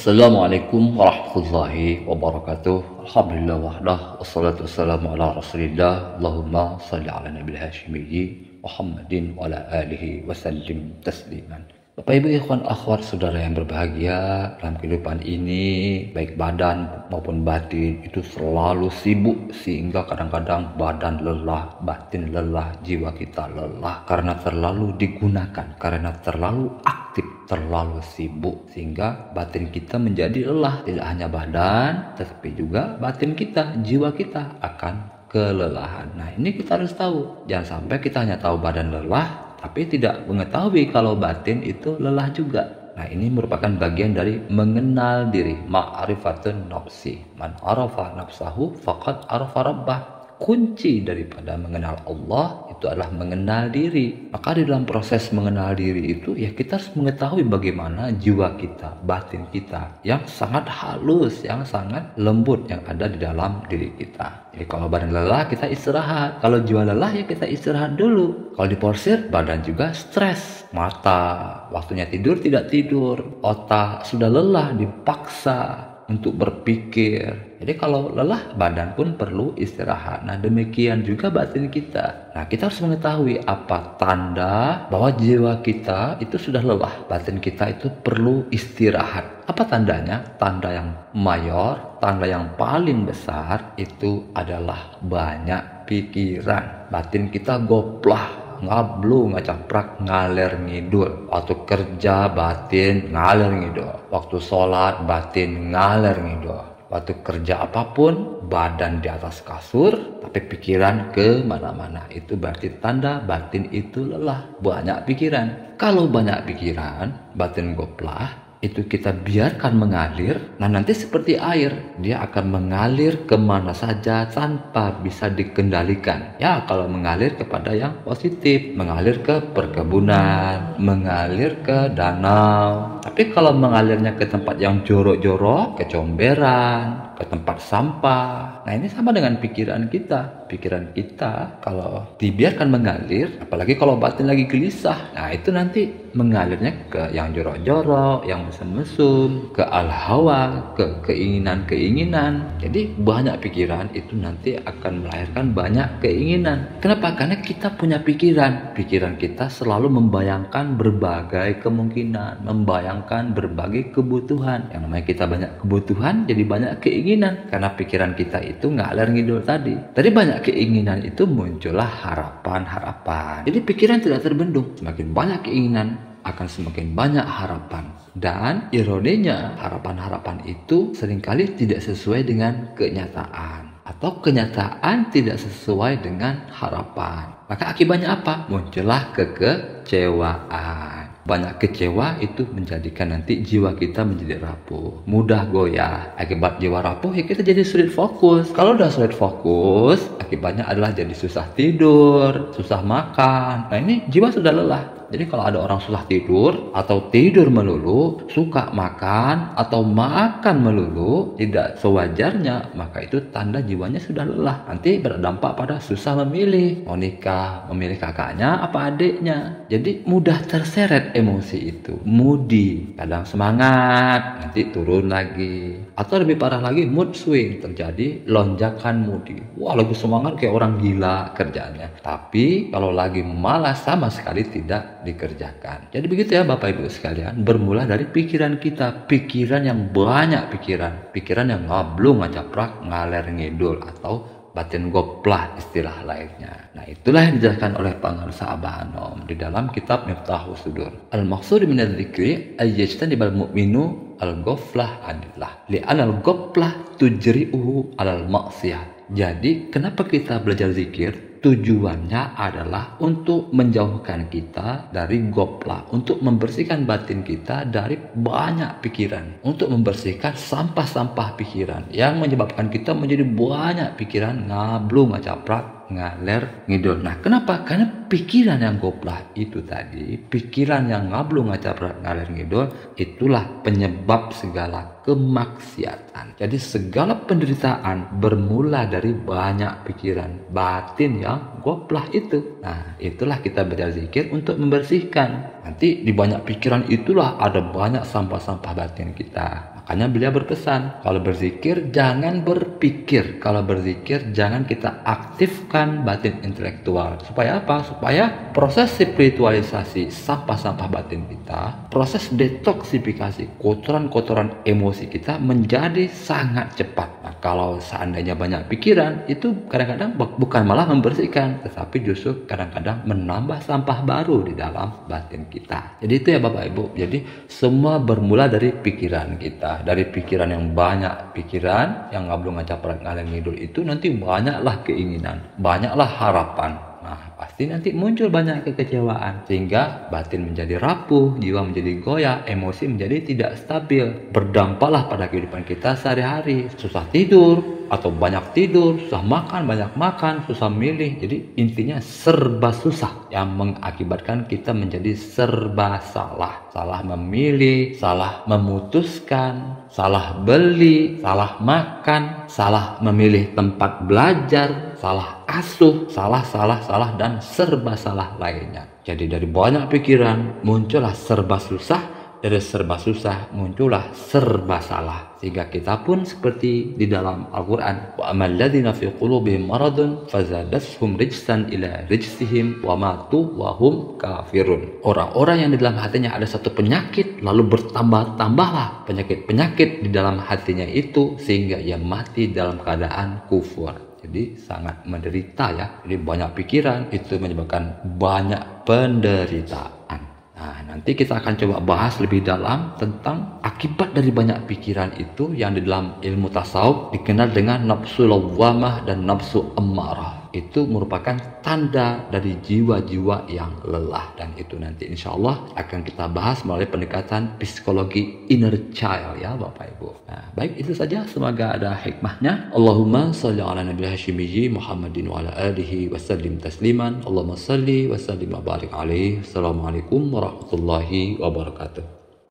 Assalamualaikum warahmatullahi wabarakatuh. Alhamdulillah wahdah, wassalatu wassalamu ala rasulillah. Allahumma salli ala nabil hashimiyyi Muhammadin wa ala alihi wasallim tasliman. Bapak ibu ikhwan akhwat saudara yang berbahagia, dalam kehidupan ini baik badan maupun batin itu selalu sibuk, sehingga kadang-kadang badan lelah, batin lelah, jiwa kita lelah karena terlalu digunakan, karena terlalu aktif, terlalu sibuk, sehingga batin kita menjadi lelah. Tidak hanya badan tetapi juga batin kita, jiwa kita akan kelelahan. Nah, ini kita harus tahu, jangan sampai kita hanya tahu badan lelah tapi tidak mengetahui kalau batin itu lelah juga. Nah, ini merupakan bagian dari mengenal diri, ma'rifatun nafsi. Man arafa nafsahu faqad arafa rabbah. Kunci daripada mengenal Allah itu adalah mengenal diri. Maka di dalam proses mengenal diri itu ya kita harus mengetahui bagaimana jiwa kita, batin kita yang sangat halus, yang sangat lembut yang ada di dalam diri kita. Jadi kalau badan lelah kita istirahat, kalau jiwa lelah ya kita istirahat dulu. Kalau diporsir badan juga stres, mata waktunya tidur tidak tidur, otak sudah lelah dipaksa untuk berpikir. Jadi kalau lelah badan pun perlu istirahat. Nah, demikian juga batin kita. Nah, kita harus mengetahui apa tanda bahwa jiwa kita itu sudah lelah, batin kita itu perlu istirahat. Apa tandanya? Tanda yang mayor, tanda yang paling besar itu adalah banyak pikiran. Batin kita goplah, ngablu, ngacaprak, ngalir ngidul. Waktu kerja batin ngalir ngidul, waktu sholat batin ngalir ngidul, waktu kerja apapun badan di atas kasur tapi pikiran ke mana-mana. Itu berarti tanda batin itu lelah, banyak pikiran. Kalau banyak pikiran, batin goplah, itu kita biarkan mengalir. Nah, nanti seperti air, dia akan mengalir kemana saja tanpa bisa dikendalikan. Ya, kalau mengalir kepada yang positif, mengalir ke perkebunan, mengalir ke danau. Tapi kalau mengalirnya ke tempat yang jorok-jorok, ke comberan, ke tempat sampah, nah ini sama dengan pikiran kita. Pikiran kita kalau dibiarkan mengalir, apalagi kalau batin lagi gelisah, nah itu nanti mengalirnya ke yang jorok-jorok, yang mesum-mesum, ke al-hawa, ke keinginan-keinginan. Jadi banyak pikiran itu nanti akan melahirkan banyak keinginan. Kenapa? Karena kita punya pikiran. Pikiran kita selalu membayangkan berbagai kemungkinan, membayangkan berbagai kebutuhan. Yang namanya kita banyak kebutuhan, jadi banyak keinginan. Karena pikiran kita itu ngalir ngidul tadi. Tadi banyak keinginan itu muncullah harapan-harapan. Jadi pikiran tidak terbendung. Semakin banyak keinginan, akan semakin banyak harapan. Dan ironinya, harapan-harapan itu seringkali tidak sesuai dengan kenyataan, atau kenyataan tidak sesuai dengan harapan. Maka akibatnya apa? Muncullah kekecewaan. Banyak kecewa itu menjadikan nanti jiwa kita menjadi rapuh, mudah goyah. Akibat jiwa rapuh ya kita jadi sulit fokus. Kalau udah sulit fokus, akibatnya adalah jadi susah tidur, susah makan. Nah, ini jiwa sudah lelah. Jadi kalau ada orang susah tidur atau tidur melulu, suka makan atau makan melulu tidak sewajarnya, maka itu tanda jiwanya sudah lelah. Nanti berdampak pada susah memilih, mau nikah, memilih kakaknya apa adiknya. Jadi mudah terseret emosi itu, moody, kadang semangat, nanti turun lagi. Atau lebih parah lagi, mood swing, terjadi lonjakan moody. Wah, lagi semangat kayak orang gila kerjanya. Tapi kalau lagi malas sama sekali tidak dikerjakan. Jadi begitu ya Bapak Ibu sekalian, bermula dari pikiran kita, pikiran yang banyak pikiran yang ngablung, ngacaprak, ngalir ngidul, atau batin goplah istilah lainnya. Nah, itulah yang dijelaskan oleh pengarsa Abah Anom di dalam kitab Miftahus Sudur. Al-maqsud min adzikri ayyajtanibal mu'minu al-ghaflah anillah li'anal ghaflah tujri'uhu alal maksiyah. Jadi kenapa kita belajar zikir? Tujuannya adalah untuk menjauhkan kita dari goplah, untuk membersihkan batin kita dari banyak pikiran, untuk membersihkan sampah-sampah pikiran yang menyebabkan kita menjadi banyak pikiran, ngablu, ngacaprak, ngalir ngidul. Nah, kenapa? Karena pikiran yang goplah itu tadi, pikiran yang ngablu, ngacaprak, ngalir ngidul, itulah penyebab segala kemaksiatan. Jadi segala penderitaan bermula dari banyak pikiran batin yang goplah itu. Nah, itulah kita berzikir untuk membersihkan. Nanti di banyak pikiran itulah ada banyak sampah-sampah batin kita. Makanya beliau berpesan, kalau berzikir jangan berpikir, kalau berzikir jangan kita aktifkan batin intelektual. Supaya apa? Supaya proses spiritualisasi sampah-sampah batin kita, proses detoksifikasi kotoran-kotoran emosi kita menjadi sangat cepat. Nah, kalau seandainya banyak pikiran, itu kadang-kadang bukan malah membersihkan, tetapi justru kadang-kadang menambah sampah baru di dalam batin kita. Jadi itu ya Bapak Ibu. Jadi semua bermula dari pikiran kita. Dari pikiran yang banyak pikiran, yang ngablung ngacaprek ngaleng ngidul itu nanti banyaklah keinginan, banyaklah harapan. Nah, pasti nanti muncul banyak kekecewaan sehingga batin menjadi rapuh, jiwa menjadi goyah, emosi menjadi tidak stabil. Berdampaklah pada kehidupan kita sehari-hari. Susah tidur atau banyak tidur, susah makan, banyak makan, susah milih. Jadi intinya serba susah yang mengakibatkan kita menjadi serba salah. Salah memilih, salah memutuskan, salah beli, salah makan, salah memilih tempat belajar, salah asuh, salah, dan serba salah lainnya. Jadi dari banyak pikiran muncullah serba susah, dari serba susah muncullah serba salah. Sehingga kita pun seperti di dalam Al-Quran, wa amal ladzina fi qulubihim maradun fazadatuhum rijsan ila rijsihim wa matu wa hum kafirun. Orang-orang yang di dalam hatinya ada satu penyakit, lalu bertambah-tambahlah penyakit-penyakit di dalam hatinya itu sehingga ia mati dalam keadaan kufur. Jadi sangat menderita ya. Jadi banyak pikiran itu menyebabkan banyak penderitaan. Nah, nanti kita akan coba bahas lebih dalam tentang akibat dari banyak pikiran itu yang di dalam ilmu tasawuf dikenal dengan nafsu lawwamah dan nafsu ammarah. Itu merupakan tanda dari jiwa-jiwa yang lelah, dan itu nanti insya Allah akan kita bahas melalui pendekatan psikologi inner child ya Bapak Ibu. Nah, baik itu saja, semoga ada hikmahnya. Allahumma sholli ala nabiyil hashimiyyi Muhammadin wa ala alihi wa sallim tasliman. Allahumma sholli wa sallim wa barik alaihi. Assalamualaikum warahmatullahi wabarakatuh.